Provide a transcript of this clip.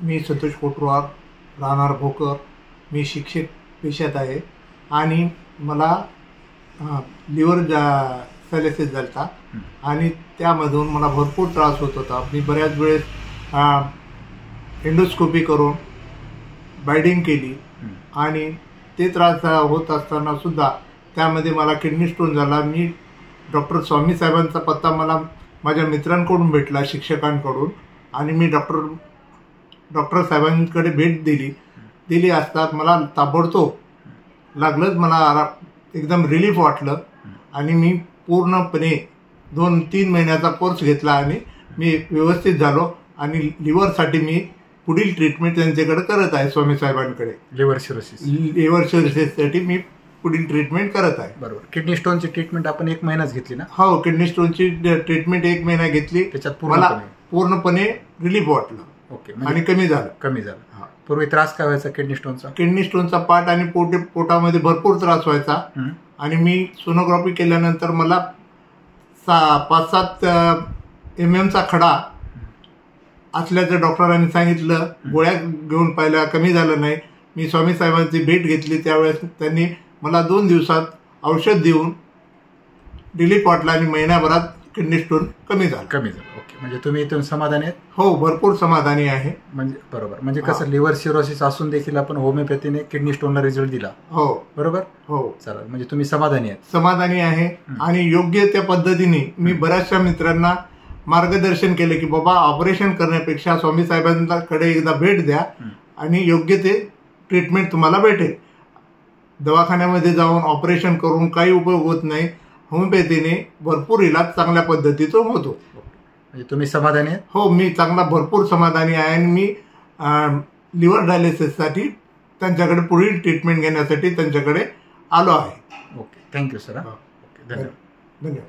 मी संतोष कोटवार, राहणार भोकर. मी शिक्षक पेशात आहे आणि मला लिव्हर सायलिसिस झाला आणि त्यामधून मला भरपूर त्रास होत होता. मी बऱ्याच वेळेस एंडोस्कोपी करून बायडिंग केली आणि ते त्रास होत असताना सुद्धा त्यामध्ये मला किडनी स्टोन झाला. मी डॉक्टर स्वामी साहेबांचा पत्ता मला माझ्या मित्रांकडून भेटला, शिक्षकांकडून, आणि मी डॉक्टर साहेबांकडे भेट दिली असता मला ताबडतोब लागलंच, मला एकदम रिलीफ वाटलं आणि मी पूर्णपणे 2-3 महिन्याचा कोर्स घेतला आणि मी व्यवस्थित झालो आणि लिव्हरसाठी मी पुढील ट्रीटमेंट त्यांच्याकडे करत आहे, स्वामी साहेबांकडे. लिव्हर सिरोसिससाठी मी पुढील ट्रीटमेंट करत आहे. बरोबर. किडनी स्टोनची ट्रीटमेंट आपण 1 महिनाच घेतली ना? हो, किडनी स्टोनची ट्रीटमेंट 1 महिना घेतली. त्याच्यात मला पूर्णपणे रिलीफ वाटलं. ओके. आणि कमी झालं. हा. पूर्वी त्रास काय व्हायचा किडनी स्टोनचा? पाठ आणि पोटामध्ये भरपूर त्रास व्हायचा आणि मी सोनोग्राफी केल्यानंतर मला 5-7 mm खडा असल्याचं डॉक्टरांनी सांगितलं. गोळ्या घेऊन पाहिल्या, कमी झालं नाही. मी स्वामी साहेबांची भेट घेतली, त्यावेळेस त्यांनी मला 2 दिवसात औषध देऊन रिलीफ वाटला आणि महिन्याभरात किडनी स्टोन कमी झालं. ओके. म्हणजे तुम्ही इथून समाधानी आहेत? हो, भरपूर समाधानी आहे. म्हणजे बरोबर. म्हणजे कसं, लिव्हर सिरोसिस असून देखील आपण होमिओपॅथीने किडनी स्टोनला रिझल्ट दिला. हो, बरोबर. हो, चालेल. म्हणजे तुम्ही समाधानी आहेत? समाधानी आहे. आणि योग्य त्या पद्धतीने मी बऱ्याचशा मित्रांना मार्गदर्शन केले की बाबा, ऑपरेशन करण्यापेक्षा स्वामी साहेबांकडे एकदा भेट द्या आणि योग्य ते ट्रीटमेंट तुम्हाला भेटेल. दवाखान्यामध्ये जाऊन ऑपरेशन करून काही उपयोग होत नाही. होमिओपॅथीने भरपूर इलाज चांगल्या पद्धतीचा होतो. म्हणजे तुम्ही समाधानी आहेत? हो, मी भरपूर समाधानी आहे आणि मी लिव्हर डायलिसिससाठी त्यांच्याकडे पुढील ट्रीटमेंट घेण्यासाठी त्यांच्याकडे आलो आहे. ओके. Thank you sir. ओके. धन्यवाद.